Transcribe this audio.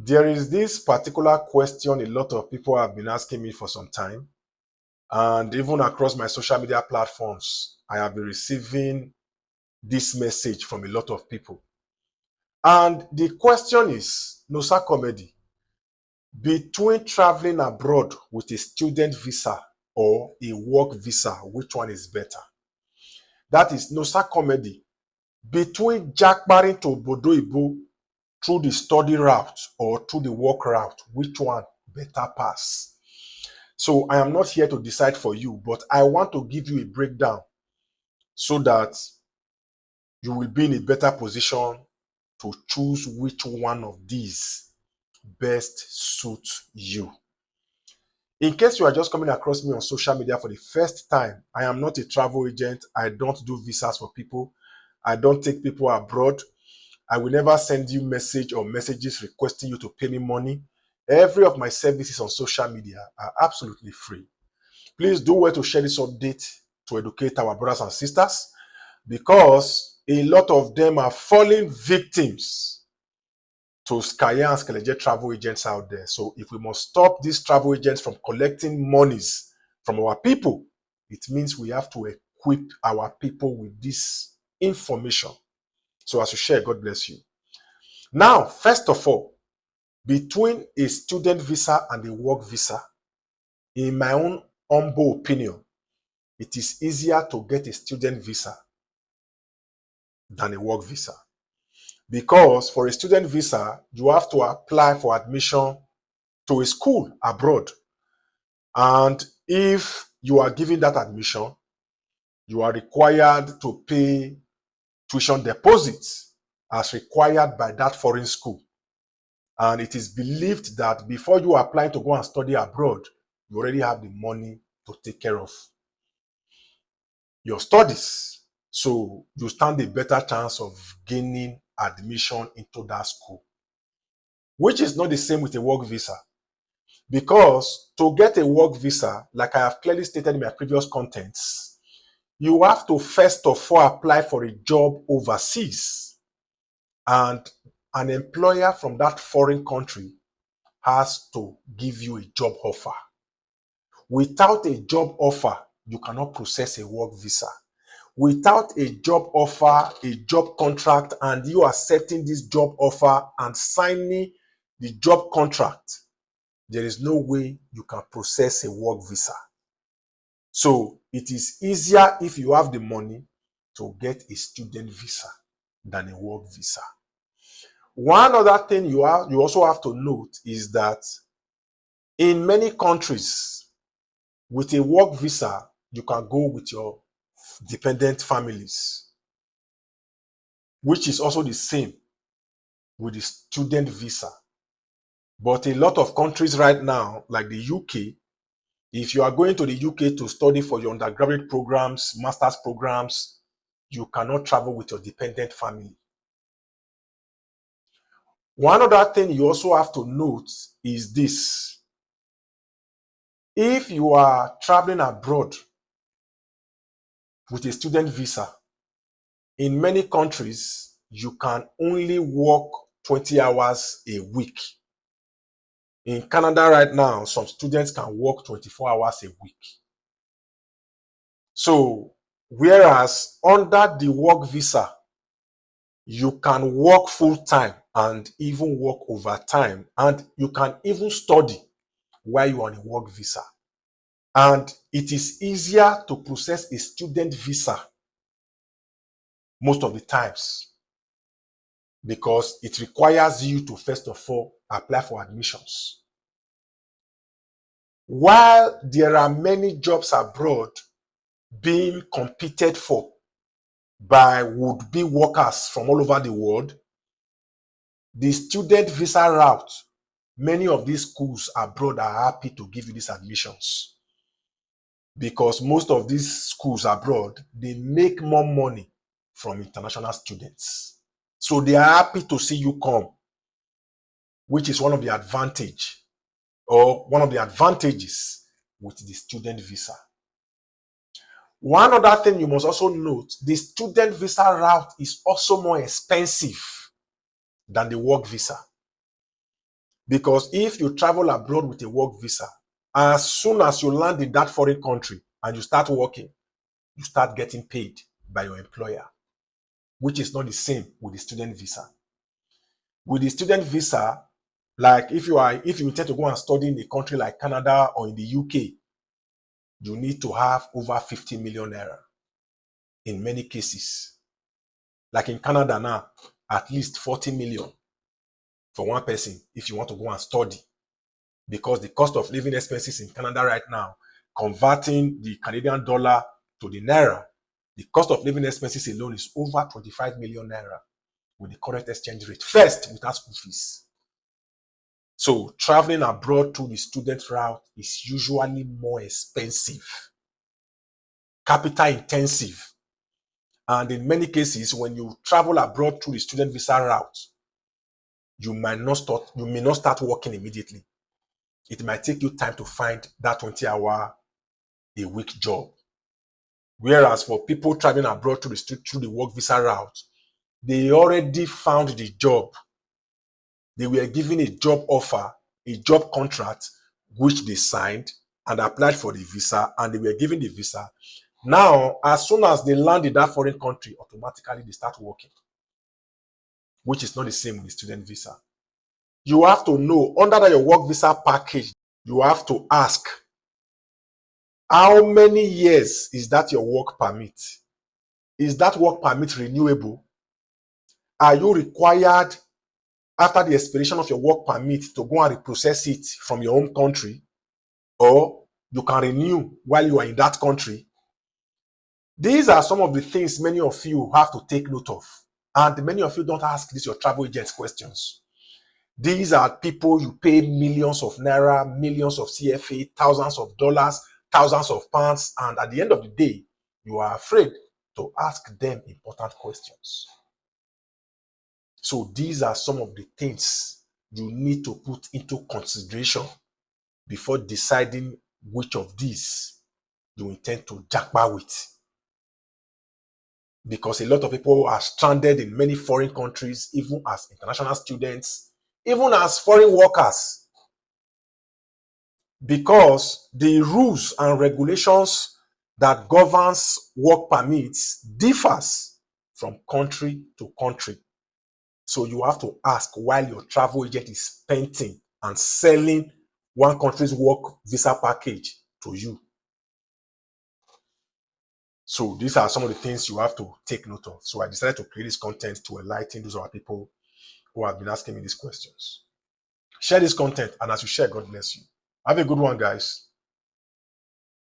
There is this particular question a lot of people have been asking me for some time, and even across my social media platforms, I have been receiving this message from a lot of people. And the question is, Nosa Comedy, between traveling abroad with a student visa or a work visa, which one is better? That is Nosa Comedy, between jackbarring to Bodo Ibo through the study route or through the work route, which one better pass? So I am not here to decide for you, but I want to give you a breakdown so that you will be in a better position to choose which one of these best suits you. In case you are just coming across me on social media for the first time, I am not a travel agent. I don't do visas for people. I don't take people abroad. I will never send you message or messages requesting you to pay me money. Every of my services on social media are absolutely free. Please do well to share this update to educate our brothers and sisters, because a lot of them are falling victims to Skya and Skelejet travel agents out there. So if we must stop these travel agents from collecting monies from our people, it means we have to equip our people with this information. So as you share, God bless you. Now, first of all, between a student visa and a work visa, in my own humble opinion, it is easier to get a student visa than a work visa. Because for a student visa, you have to apply for admission to a school abroad. And if you are given that admission, you are required to pay tuition deposits as required by that foreign school. And it is believed that before you apply to go and study abroad, you already have the money to take care of your studies. So you stand a better chance of gaining admission into that school, which is not the same with a work visa. Because to get a work visa, like I have clearly stated in my previous contents, you have to first of all apply for a job overseas. And an employer from that foreign country has to give you a job offer. Without a job offer, you cannot process a work visa. Without a job offer, a job contract, and you accepting this job offer and signing the job contract, there is no way you can process a work visa. So it is easier if you have the money to get a student visa than a work visa. One other thing you also have to note is that in many countries, with a work visa, you can go with your dependent families, which is also the same with the student visa. But a lot of countries right now, like the UK, if you are going to the UK to study for your undergraduate programs, master's programs, you cannot travel with your dependent family. One other thing you also have to note is this. If you are traveling abroad with a student visa, in many countries, you can only work 20 hours a week. In Canada right now, some students can work 24 hours a week. So, whereas under the work visa, you can work full-time and even work overtime, and you can even study while you're on a work visa. And it is easier to process a student visa most of the times because it requires you to first of all apply for admissions. While there are many jobs abroad being competed for by would-be workers from all over the world, the student visa route, many of these schools abroad are happy to give you these admissions because most of these schools abroad, they make more money from international students. So they are happy to see you come, which is one of the advantages with the student visa. One other thing you must also note, the student visa route is also more expensive than the work visa. Because if you travel abroad with a work visa, as soon as you land in that foreign country and you start working, you start getting paid by your employer, which is not the same with the student visa. With the student visa, like if you intend to go and study in a country like Canada or in the UK, you need to have over 50 million naira in many cases. Like in Canada now, at least 40 million for one person if you want to go and study. Because the cost of living expenses in Canada right now, converting the Canadian dollar to the naira, the cost of living expenses alone is over 25 million naira with the current exchange rate. First, without school fees. So traveling abroad through the student route is usually more expensive, capital intensive. And in many cases, when you travel abroad through the student visa route, you may not start working immediately. It might take you time to find that 20-hour a week job. Whereas for people traveling abroad through the work visa route, they already found the job. They were given a job offer, a job contract, which they signed and applied for the visa, and they were given the visa. Now, as soon as they land in that foreign country, automatically they start working, which is not the same with the student visa. You have to know, under your work visa package, you have to ask, how many years is that your work permit? Is that work permit renewable? Are you required, after the expiration of your work permit, to go and reprocess it from your home country? Or you can renew while you are in that country? These are some of the things many of you have to take note of. And many of you don't ask these your travel agents questions. These are people you pay millions of naira, millions of CFA, thousands of dollars, thousands of pounds, and at the end of the day, you are afraid to ask them important questions. So these are some of the things you need to put into consideration before deciding which of these you intend to japa with. Because a lot of people are stranded in many foreign countries, even as international students, even as foreign workers. Because the rules and regulations that governs work permits differs from country to country. So you have to ask while your travel agent is painting and selling one country's work visa package to you. So these are some of the things you have to take note of. So I decided to create this content to enlighten those of our people who have been asking me these questions. Share this content, and as you share, God bless you. Have a good one, guys.